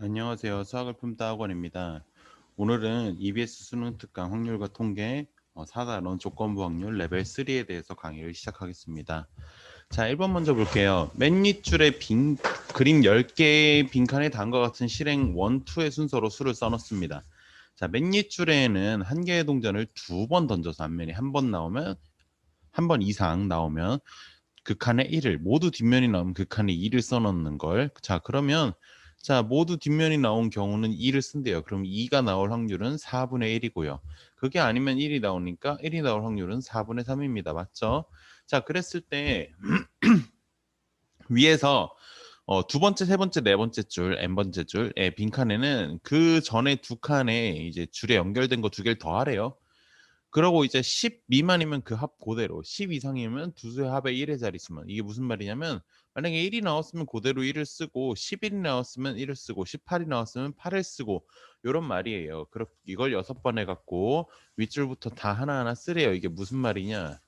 안녕하세요. 수학을 품다 학원입니다. 오늘은 EBS 수능 특강 확률과 통계 4단원 조건부 확률 레벨 3에 대해서 강의를 시작하겠습니다. 자, 1번 먼저 볼게요. 맨 밑줄에 그림 10개의 빈칸에 다음과 같은 실행 1, 2의 순서로 수를 써놓습니다. 자, 맨 밑줄에는 한 개의 동전을 두 번 던져서 앞면이 한 번 이상 나오면 극한의 1을 모두 뒷면이 나오면 극한의 2를 써놓는 걸. 자, 그러면 모두 뒷면이 나온 경우는 2를 쓴대요. 그럼 2가 나올 확률은 4분의 1이고요. 그게 아니면 1이 나오니까 1이 나올 확률은 4분의 3입니다. 맞죠? 자, 그랬을 때 위에서 두 번째, 세 번째, 네 번째 줄, n 번째 줄의 빈칸에는 그 전에 두 칸에 이제 줄에 연결된 거 두 개를 더하래요. 그러고 이제 10 미만이면 그 합 그대로, 10 이상이면 두 수의 합의 1의 자릿수만. 이게 무슨 말이냐면 만약에 1이 나왔으면 그대로 1을 쓰고 11이 나왔으면 1을 쓰고 18이 나왔으면 8을 쓰고 요런 말이에요. 이걸 6번 해갖고 윗줄부터 다 하나하나 쓰래요. 이게 무슨 말이냐?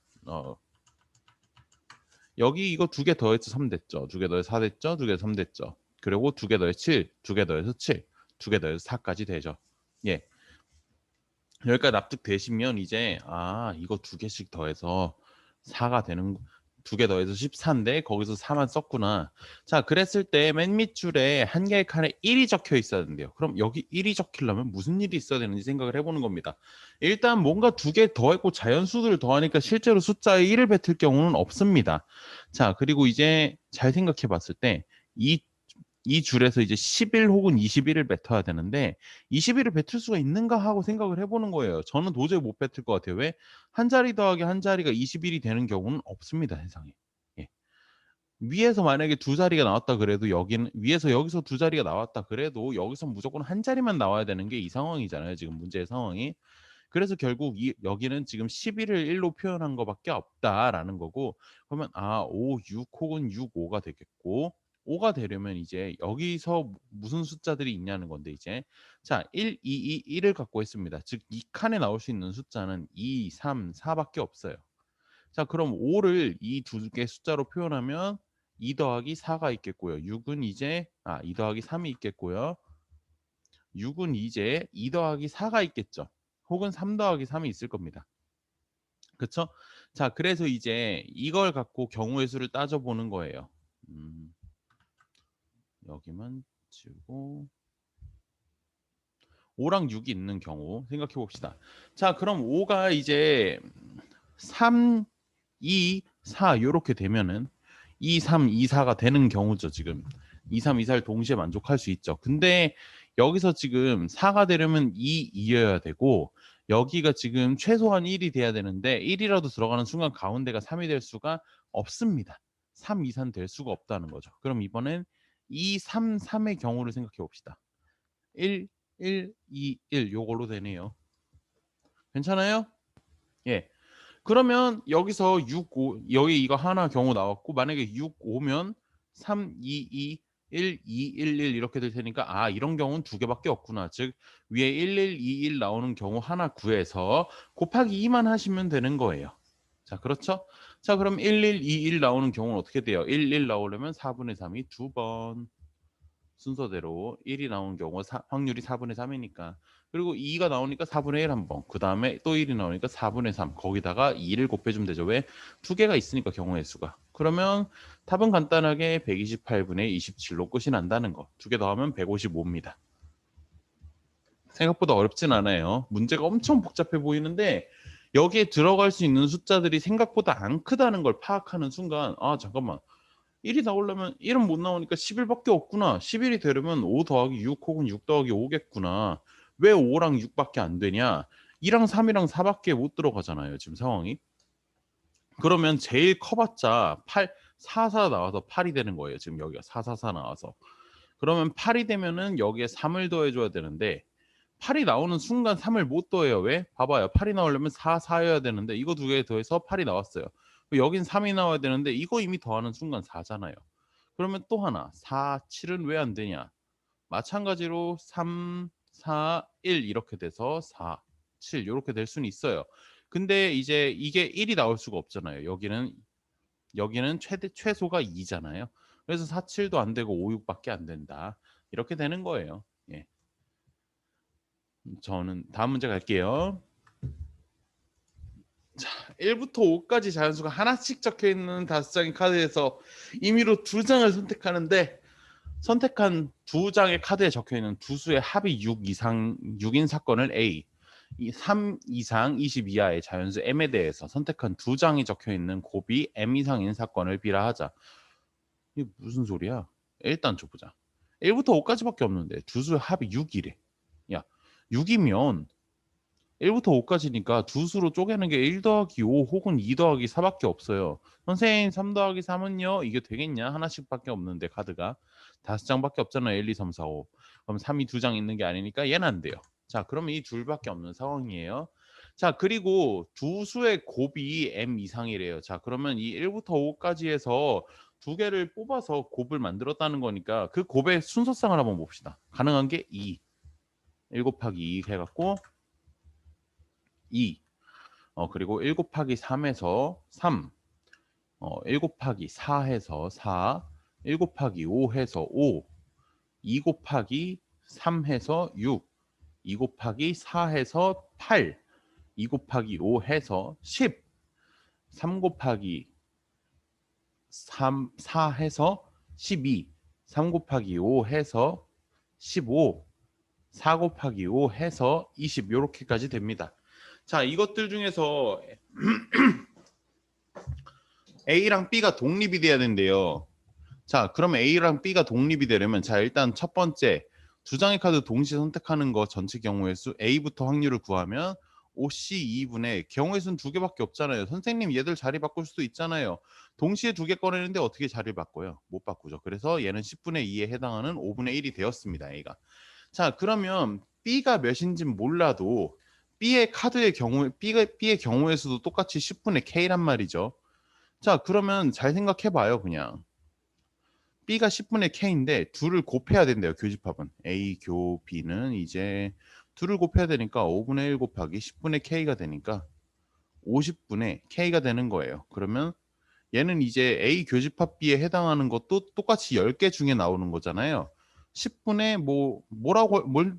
여기 이거 두 개 더해서 3 됐죠. 두 개 더해서 4 됐죠. 두 개 더해서 3 됐죠. 그리고 두 개 더해서 7, 두 개 더해서 7, 두 개 더해서 4까지 되죠. 예. 여기까지 납득되시면 이제 이거 두 개씩 더해서 4가 되는, 두 개 더해서 14인데 거기서 4만 썼구나. 자, 그랬을 때 맨 밑줄에 한 개의 칸에 1이 적혀 있어야 된대요. 그럼 여기 1이 적히려면 무슨 일이 있어야 되는지 생각을 해보는 겁니다. 일단 뭔가 두 개 더했고 자연수들을 더하니까 실제로 숫자에 1을 뱉을 경우는 없습니다. 자, 그리고 이제 잘 생각해 봤을 때 이 줄에서 이제 11 혹은 21을 뱉어야 되는데 21을 뱉을 수가 있는가 하고 생각을 해보는 거예요. 저는 도저히 못 뱉을 것 같아요. 왜? 한 자리 더하기 한 자리가 21이 되는 경우는 없습니다, 세상에. 예. 위에서 만약에 두 자리가 나왔다 그래도 여기는 위에서 여기서 두 자리가 나왔다 그래도 여기서 무조건 한 자리만 나와야 되는 게 이 상황이잖아요. 지금 문제의 상황이. 그래서 결국 여기는 지금 11을 1로 표현한 것밖에 없다라는 거고, 그러면 5, 6 혹은 6, 5가 되겠고, 5가 되려면 이제 여기서 무슨 숫자들이 있냐는 건데 이제 1, 2, 2, 1을 갖고 있습니다. 즉 이 칸에 나올 수 있는 숫자는 2, 3, 4밖에 없어요. 자, 그럼 5를 이 두 개 숫자로 표현하면 2 더하기 4가 있겠고요. 6은 이제 2 더하기 3이 있겠고요. 6은 이제 2 더하기 4가 있겠죠. 혹은 3 더하기 3이 있을 겁니다. 그쵸? 자, 그래서 이제 이걸 갖고 경우의 수를 따져보는 거예요. 여기만 지우고 5랑 6이 있는 경우 생각해 봅시다. 자, 그럼 5가 이제 3, 2, 4 이렇게 되면은 2, 3, 2, 4가 되는 경우죠. 지금 2, 3, 2, 4를 동시에 만족할 수 있죠. 근데 여기서 지금 4가 되려면 2, 2여야 되고 여기가 지금 최소한 1이 돼야 되는데 1이라도 들어가는 순간 가운데가 3이 될 수가 없습니다. 3 이상 될 수가 없다는 거죠. 그럼 이번엔 2, 3, 3의 경우를 생각해 봅시다. 1, 1, 2, 1 요걸로 되네요. 괜찮아요? 예. 그러면 여기서 6, 5 여기 이거 하나 경우 나왔고 만약에 6, 5면 3, 2, 2, 1, 2, 1, 1 이렇게 될 테니까 이런 경우는 두 개밖에 없구나. 즉 위에 1, 1, 2, 1 나오는 경우 하나 구해서 곱하기 2만 하시면 되는 거예요. 자, 그렇죠? 자, 그럼 1, 1, 2, 1 나오는 경우는 어떻게 돼요? 1, 1 나오려면 4분의 3이 두 번. 순서대로 1이 나오는 경우 확률이 4분의 3이니까. 그리고 2가 나오니까 4분의 1 한 번. 그 다음에 또 1이 나오니까 4분의 3. 거기다가 2를 곱해주면 되죠. 왜? 두 개가 있으니까 경우의 수가. 그러면 답은 간단하게 128분의 27로 끝이 난다는 거. 두 개 더하면 155입니다. 생각보다 어렵진 않아요. 문제가 엄청 복잡해 보이는데 여기에 들어갈 수 있는 숫자들이 생각보다 안 크다는 걸 파악하는 순간 잠깐만. 1이 나오려면 1은 못 나오니까 11밖에 없구나. 11이 되려면 5 더하기 6 혹은 6 더하기 5겠구나. 왜 5랑 6밖에 안 되냐? 2랑 3이랑 4밖에 못 들어가잖아요. 지금 상황이. 그러면 제일 커봤자 8, 4, 4 나와서 8이 되는 거예요. 지금 여기가 4, 4, 4 나와서. 그러면 8이 되면은 여기에 3을 더해줘야 되는데 8이 나오는 순간 3을 못 더해요. 왜? 봐봐요. 8이 나오려면 4, 4여야 되는데 이거 두 개 더해서 8이 나왔어요. 여긴 3이 나와야 되는데 이거 이미 더하는 순간 4잖아요. 그러면 또 하나 4, 7은 왜 안 되냐? 마찬가지로 3, 4, 1 이렇게 돼서 4, 7 이렇게 될 수는 있어요. 근데 이제 이게 1이 나올 수가 없잖아요. 여기는 최소가 2잖아요. 그래서 4, 7도 안 되고 5, 6밖에 안 된다. 이렇게 되는 거예요. 예. 저는 다음 문제 갈게요. 자, 1부터 5까지 자연수가 하나씩 적혀 있는 5장의 카드에서 임의로 2장을 선택하는데 선택한 2장의 카드에 적혀 있는 두 수의 합이 6 이상 6인 사건을 A, 3 이상 20 이하의 자연수 M에 대해서 선택한 2장이 적혀 있는 곱이 M 이상인 사건을 B라 하자. 이게 무슨 소리야? 일단 줘보자. 1부터 5까지밖에 없는데 두 수의 합이 6이래. 야, 6이면 1부터 5까지니까 두 수로 쪼개는 게 1 더하기 5 혹은 2 더하기 4밖에 없어요. 선생님 3 더하기 3은요? 이게 되겠냐? 하나씩밖에 없는데 카드가 5장밖에 없잖아요. 1, 2, 3, 4, 5. 그럼 3이 2장 있는 게 아니니까 얘는 안 돼요. 자, 그러면 이 둘밖에 없는 상황이에요. 자, 그리고 두 수의 곱이 m 이상이래요. 자, 그러면 이 1부터 5까지 해서 두 개를 뽑아서 곱을 만들었다는 거니까 그 곱의 순서상을 한번 봅시다. 가능한 게 2. 1 곱하기 2 해갖고 2. 그리고 1 곱하기 3에서 3. 1 곱하기 4 해서 4. 1 곱하기 5 해서 5. 2 곱하기 3 해서 6. 2 곱하기 4 해서 8. 2 곱하기 5 해서 10. 3 곱하기 3, 4 해서 12. 3 곱하기 5 해서 15. 4 곱하기 5 해서 20. 이렇게까지 됩니다. 자, 이것들 중에서 A랑 B가 독립이 돼야 된대요. 자, 그러면 A랑 B가 독립이 되려면 자, 일단 첫 번째 두 장의 카드 동시에 선택하는 거 전체 경우의 수 A부터 확률을 구하면 5C 2분의 경우의 수는 두 개밖에 없잖아요. 선생님 얘들 자리 바꿀 수도 있잖아요. 동시에 두 개 꺼내는데 어떻게 자리를 바꿔요? 못 바꾸죠. 그래서 얘는 10분의 2에 해당하는 5분의 1이 되었습니다. A가. 자, 그러면 B가 몇인지 몰라도 B의 카드의 경우 B의 경우의 수도 똑같이 10분의 K란 말이죠. 자, 그러면 잘 생각해 봐요, 그냥. B가 10분의 K인데 둘을 곱해야 된대요. 교집합은. A 교 B는 이제 둘을 곱해야 되니까 5분의 1 곱하기 10분의 K가 되니까 50분의 K가 되는 거예요. 그러면 얘는 이제 A 교집합 B에 해당하는 것도 똑같이 10개 중에 나오는 거잖아요. 10분의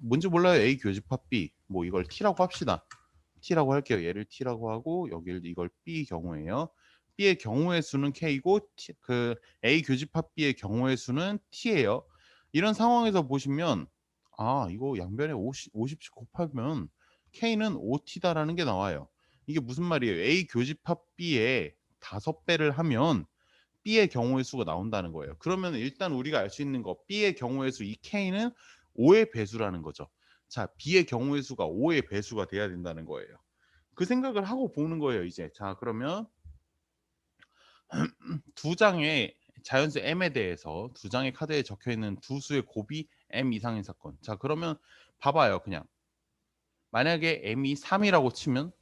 뭔지 몰라요. A 교집합 B. 뭐 이걸 T라고 합시다. T라고 할게요. 얘를 T라고 하고 여기를 이걸 B 경우예요. B의 경우의 수는 K고 그 A 교집합 B의 경우의 수는 T예요. 이런 상황에서 보시면 아, 이거 양변에 50씩 곱하면 K는 5T다라는 게 나와요. 이게 무슨 말이에요? A 교집합 B에 5배를 하면 B의 경우의 수가 나온다는 거예요. 그러면 일단 우리가 알 수 있는 거 B의 경우의 수 이 K는 5의 배수라는 거죠. 자, B의 경우의 수가 5의 배수가 돼야 된다는 거예요. 그 생각을 하고 보는 거예요, 이제. 자, 그러면 두 장의 자연수 M에 대해서 두 장의 카드에 적혀 있는 두 수의 곱이 M 이상인 사건. 자, 그러면 봐봐요, 그냥. 만약에 M이 3이라고 치면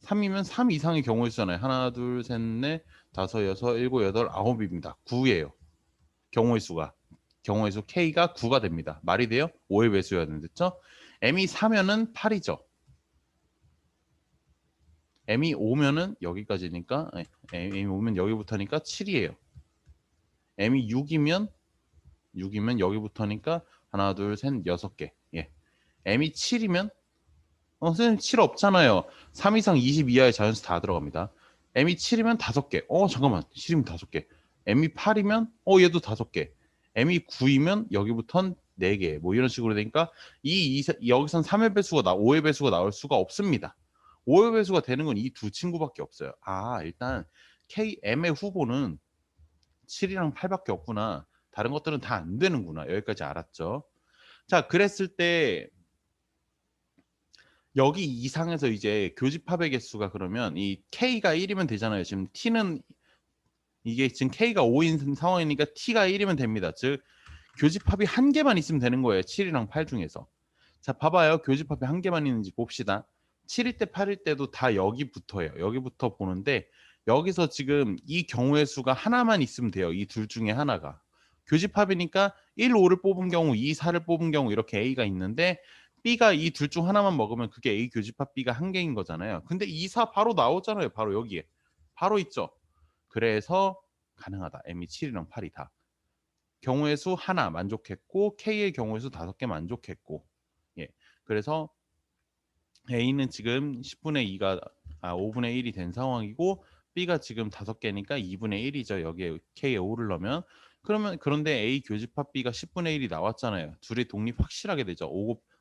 3이면 3 이상의 경우의 수잖아요. 하나, 둘, 셋, 넷, 다섯, 여섯, 일곱, 여덟, 아홉입니다. 9예요. 경우의 수가. 경우의 수 K가 9가 됩니다. 말이 돼요? 5의 배수여야 되는데죠? M이 4면은 8이죠. M이 5면은 여기까지니까 M이 5면 여기부터니까 7이에요. M이 6이면 여기부터니까 하나, 둘, 셋, 6개. 예. M이 7이면 선생님 7 없잖아요. 3 이상 20 이하의 자연수 다 들어갑니다. M이 7이면 5개. 잠깐만. 7이면 5개. M이 8이면 얘도 5개. M이 9이면 여기부턴 4개. 뭐 이런 식으로 되니까 여기선 3의 배수가 5의 배수가 나올 수가 없습니다. 5의 배수가 되는 건 이 두 친구밖에 없어요. 일단 KM의 후보는 7이랑 8밖에 없구나. 다른 것들은 다 안 되는구나. 여기까지 알았죠. 자, 그랬을 때 여기 이상에서 이제 교집합의 개수가 그러면 이 K가 1이면 되잖아요. 지금 T는 이게 지금 K가 5인 상황이니까 T가 1이면 됩니다. 즉 교집합이 한 개만 있으면 되는 거예요. 7이랑 8 중에서. 자, 봐봐요. 교집합이 한 개만 있는지 봅시다. 7일 때 8일 때도 다 여기부터예요. 여기부터 보는데 여기서 지금 이 경우의 수가 하나만 있으면 돼요. 이 둘 중에 하나가. 교집합이니까 1, 5를 뽑은 경우, 2, 4를 뽑은 경우 이렇게 A가 있는데 B가 이 둘 중 하나만 먹으면 그게 A 교집합 B가 한 개인 거잖아요. 근데 2, 4 바로 나오잖아요. 바로 여기에. 바로 있죠. 그래서 가능하다. m이 7이랑 8이 다. 경우의 수 하나 만족했고 K의 경우의 수 5개 만족했고. 예. 그래서 A는 지금 10분의 2가 5분의 1이 된 상황이고 B가 지금 5개니까 2분의 1이죠. 여기에 K에 5를 넣으면 그런데 A 교집합 B가 10분의 1이 나왔잖아요. 둘이 독립 확실하게 되죠.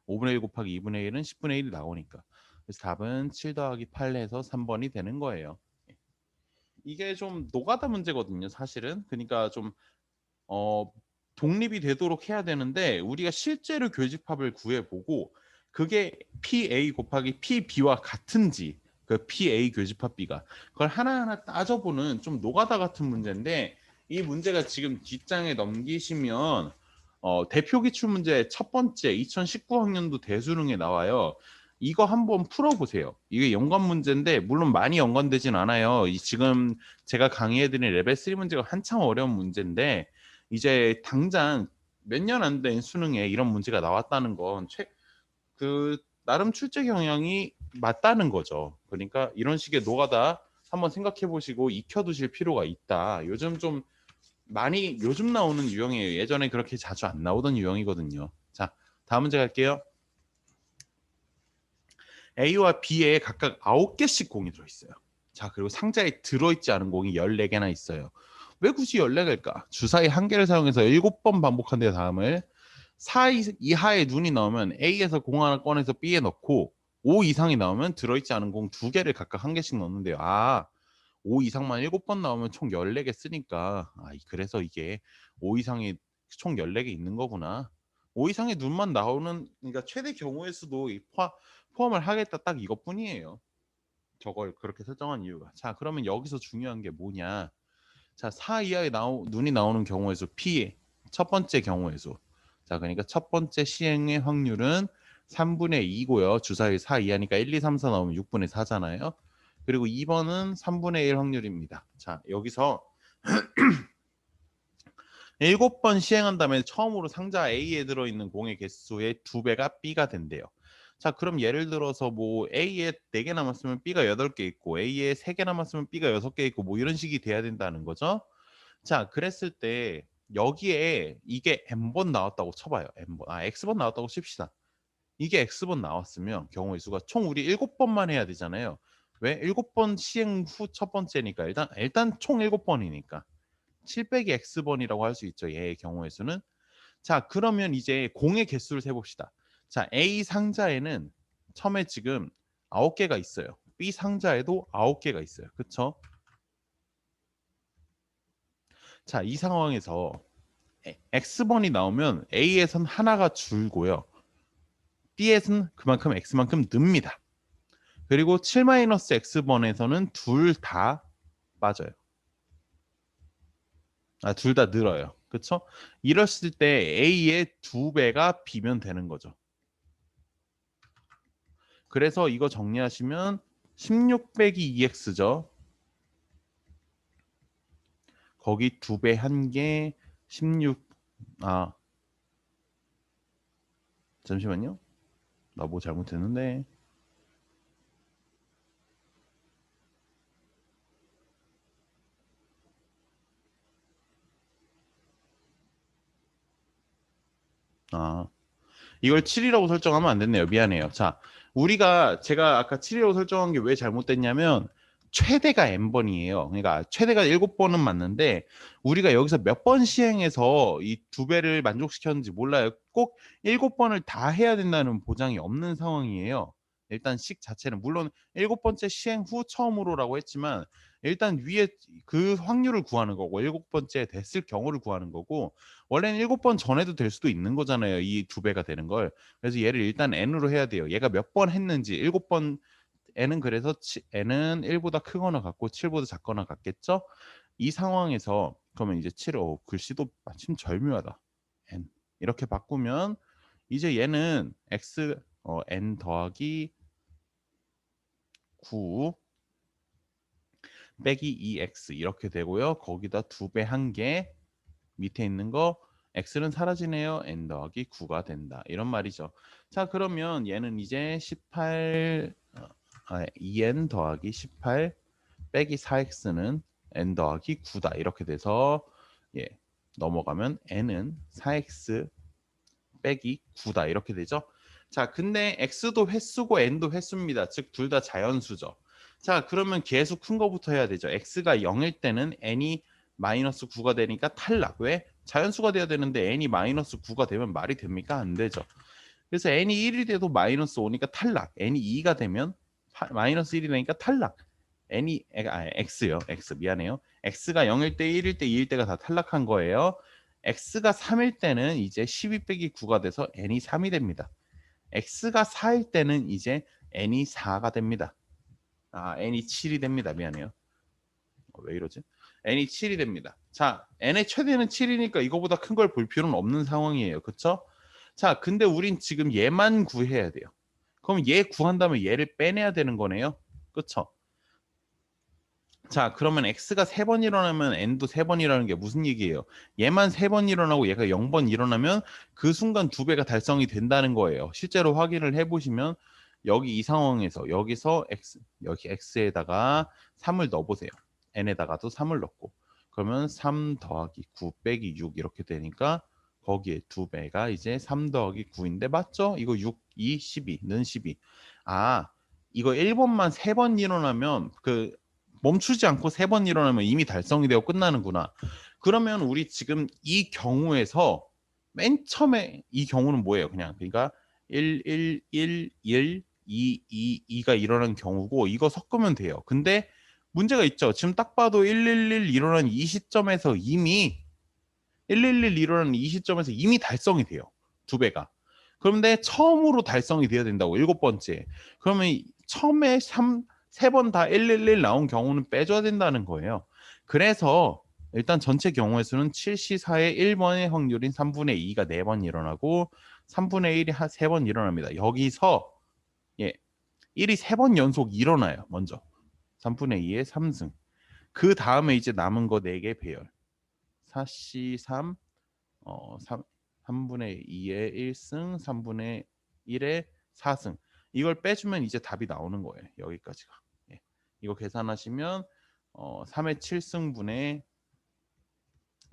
5분의 1 곱하기 2분의 1은 10분의 1이 나오니까. 그래서 답은 7 더하기 8 해서 3번이 되는 거예요. 이게 좀 노가다 문제거든요, 사실은. 그러니까 좀 독립이 되도록 해야 되는데 우리가 실제로 교집합을 구해보고 그게 PA 곱하기 PB와 같은지 그 PA 교집합 B가 그걸 하나하나 따져보는 좀 노가다 같은 문제인데 이 문제가 지금 뒷장에 넘기시면 대표 기출 문제 첫 번째 2019학년도 대수능에 나와요. 이거 한번 풀어보세요. 이게 연관 문제인데 물론 많이 연관되진 않아요. 지금 제가 강의해드린 레벨 3 문제가 한참 어려운 문제인데 이제 당장 몇 년 안 된 수능에 이런 문제가 나왔다는 건 나름 출제 경향이 맞다는 거죠. 그러니까 이런 식의 노가다 한번 생각해 보시고 익혀두실 필요가 있다. 요즘 나오는 유형이에요. 예전에 그렇게 자주 안 나오던 유형이거든요. 자, 다음 문제 갈게요. A와 B에 각각 9개씩 공이 들어있어요. 자, 그리고 상자에 들어있지 않은 공이 14개나 있어요. 왜 굳이 14개일까? 주사위 한 개를 사용해서 7번 반복한 데 다음을 4 이하의 눈이 나오면 A에서 공 하나 꺼내서 B에 넣고 5 이상이 나오면 들어있지 않은 공 2개를 각각 한 개씩 넣는데요. 5 이상만 7번 나오면 총 14개 쓰니까 그래서 이게 5 이상이 총 14개 있는 거구나. 5 이상의 눈만 나오는 그러니까 최대 경우의 수도 포함을 하겠다 딱 이것뿐이에요. 저걸 그렇게 설정한 이유가. 자, 그러면 여기서 중요한 게 뭐냐? 자, 4 이하의 눈이 나오는 경우의 수 P 첫 번째 경우의 수. 자, 그러니까 첫 번째 시행의 확률은 3분의 2고요. 주사위 4 이하니까 1, 2, 3, 4 나오면 6분의 4잖아요. 그리고 2번은 3분의 1 확률입니다. 자, 여기서 7번 시행한 다음에 처음으로 상자 A에 들어있는 공의 개수의 2배가 B가 된대요. 자, 그럼 예를 들어서 뭐 A에 4개 남았으면 B가 8개 있고 A에 3개 남았으면 B가 6개 있고 뭐 이런 식이 돼야 된다는 거죠. 자, 그랬을 때 여기에 이게 n번 나왔다고 쳐봐요. x번 나왔다고 칩시다. 이게 x번 나왔으면 경우의 수가 총 우리 7번만 해야 되잖아요. 왜? 7번 시행 후 첫 번째니까 일단 총 7번이니까 7 빼기 x번이라고 할 수 있죠. 얘의 경우의 수는. 자, 그러면 이제 공의 개수를 세봅시다. 자, A 상자에는 처음에 지금 9개가 있어요. B 상자에도 9개가 있어요. 그쵸? 자, 이 상황에서 x번이 나오면 A에선 하나가 줄고요. B에서는 그만큼 x만큼 늡니다. 그리고 7-x번에서는 둘 다 빠져요. 둘 다 늘어요. 그쵸? 이랬을 때 A의 2배가 B면 되는 거죠. 그래서 이거 정리하시면 16 빼기 2x죠. 거기 2배 한 개 16. 잠시만요. 나 뭐 잘못했는데. 이걸 7이라고 설정하면 안 됐네요. 미안해요. 자, 제가 아까 7이라고 설정한 게 왜 잘못됐냐면 최대가 n번이에요. 그러니까 최대가 7번은 맞는데 우리가 여기서 몇 번 시행해서 이 2배를 만족시켰는지 몰라요. 꼭 7번을 다 해야 된다는 보장이 없는 상황이에요. 일단 식 자체는 물론 7번째 시행 후 처음으로라고 했지만 일단 위에 그 확률을 구하는 거고 7번째 됐을 경우를 구하는 거고 원래는 7번 전에도 될 수도 있는 거잖아요. 이 2배가 되는 걸. 그래서 얘를 일단 n으로 해야 돼요. 얘가 몇 번 했는지 7번 n은 그래서 n은 1보다 크거나 같고 7보다 작거나 같겠죠? 이 상황에서 그러면 이제 7, 글씨도 마침 절묘하다. n 이렇게 바꾸면 이제 얘는 n 더하기 9 빼기 2x 이렇게 되고요. 거기다 2배 한 개 밑에 있는 거 x는 사라지네요. n 더하기 9가 된다. 이런 말이죠. 자, 그러면 얘는 이제 2n 더하기 18 빼기 4x는 n 더하기 9다. 이렇게 돼서 예, 넘어가면 n은 4x 빼기 9다. 이렇게 되죠. 자, 근데 x도 횟수고 n도 횟수입니다. 즉 둘 다 자연수죠. 자, 그러면 계속 큰 거부터 해야 되죠. x가 0일 때는 n이 마이너스 9가 되니까 탈락. 왜? 자연수가 돼야 되는데 n이 마이너스 9가 되면 말이 됩니까? 안 되죠. 그래서 n이 1이 돼도 마이너스 5니까 탈락. n이 2가 되면 마이너스 1이 되니까 탈락. x요. x 미안해요. x가 0일 때, 1일 때, 2일 때가 다 탈락한 거예요. x가 3일 때는 이제 12 빼기 9가 돼서 n이 3이 됩니다. x가 4일 때는 이제 n이 4가 됩니다. n이 7이 됩니다. 미안해요. 왜 이러지? n이 7이 됩니다. 자, n의 최대는 7이니까 이거보다 큰 걸 볼 필요는 없는 상황이에요. 그쵸? 자, 근데 우린 지금 얘만 구해야 돼요. 그럼 얘 구한 다음에 얘를 빼내야 되는 거네요. 그쵸? 자, 그러면 x가 3번 일어나면 n도 3번 일어나는 게 무슨 얘기예요? 얘만 3번 일어나고 얘가 0번 일어나면 그 순간 2배가 달성이 된다는 거예요. 실제로 확인을 해보시면 여기 이 상황에서 여기서 여기 x에다가 3을 넣어보세요. n에다가도 3을 넣고 그러면 3 더하기 9 빼기 6 이렇게 되니까 거기에 2배가 이제 3 더하기 9인데 맞죠? 이거 6, 2, 12는 12. 이거 1번만 3번 일어나면 멈추지 않고 3번 일어나면 이미 달성이 되어 끝나는구나. 그러면 우리 지금 이 경우에서 맨 처음에 이 경우는 뭐예요? 그러니까 1, 1, 1, 1, 2, 2, 2가 일어난 경우고 이거 섞으면 돼요. 근데 문제가 있죠. 지금 딱 봐도 111 일어난 이 시점에서 이미 111 일어난 이 시점에서 이미 달성이 돼요. 2배가. 그런데 처음으로 달성이 돼야 된다고. 7번째. 그러면 처음에 3번 다 111 나온 경우는 빼줘야 된다는 거예요. 그래서 일단 전체 경우의 수는 7시4의 1번의 확률인 3분의 2가 4번 일어나고 3분의 1이 3번 일어납니다. 여기서 1이 3번 연속 일어나요. 먼저 3분의 2의 3승. 그 다음에 이제 남은 거 4개 배열. 4C3 3분의 2의 1승, 3분의 1의 4승. 이걸 빼주면 이제 답이 나오는 거예요. 여기까지가. 이거 계산하시면 3의 7승분의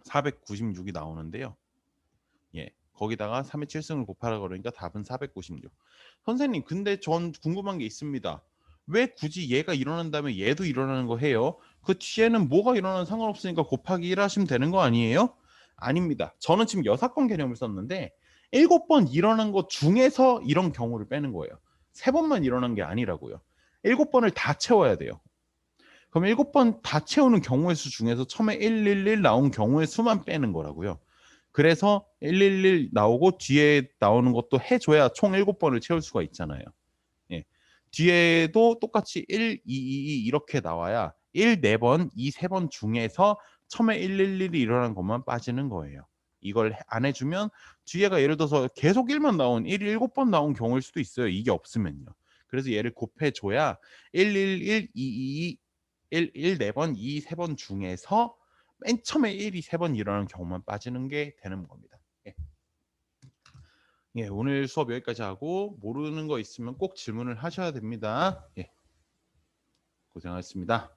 496이 나오는데요. 거기다가 3의 7승을 곱하라 그러니까 답은 496. 선생님, 근데 전 궁금한 게 있습니다. 왜 굳이 얘가 일어난 다음에 얘도 일어나는 거 해요? 그 뒤에는 뭐가 일어나는 상관없으니까 곱하기 1 하시면 되는 거 아니에요? 아닙니다. 저는 지금 여사건 개념을 썼는데 7번 일어난 것 중에서 이런 경우를 빼는 거예요. 3번만 일어난 게 아니라고요. 7번을 다 채워야 돼요. 그럼 7번 다 채우는 경우의 수 중에서 처음에 111 나온 경우의 수만 빼는 거라고요. 그래서 111 나오고 뒤에 나오는 것도 해줘야 총 7번을 채울 수가 있잖아요. 뒤에도 똑같이 1, 2, 2 이렇게 나와야 1, 4번, 2, 3번 중에서 처음에 111이 일어난 것만 빠지는 거예요. 이걸 안 해주면 뒤에가 예를 들어서 계속 1만 나온 1이 7번 나온 경우일 수도 있어요. 이게 없으면요. 그래서 얘를 곱해줘야 1, 1, 1, 2, 2, 1, 1, 4번, 2, 3번 중에서 맨 처음에 1이 3번 일어나는 경우만 빠지는 게 되는 겁니다. 오늘 수업 여기까지 하고 모르는 거 있으면 꼭 질문을 하셔야 됩니다. 고생하셨습니다.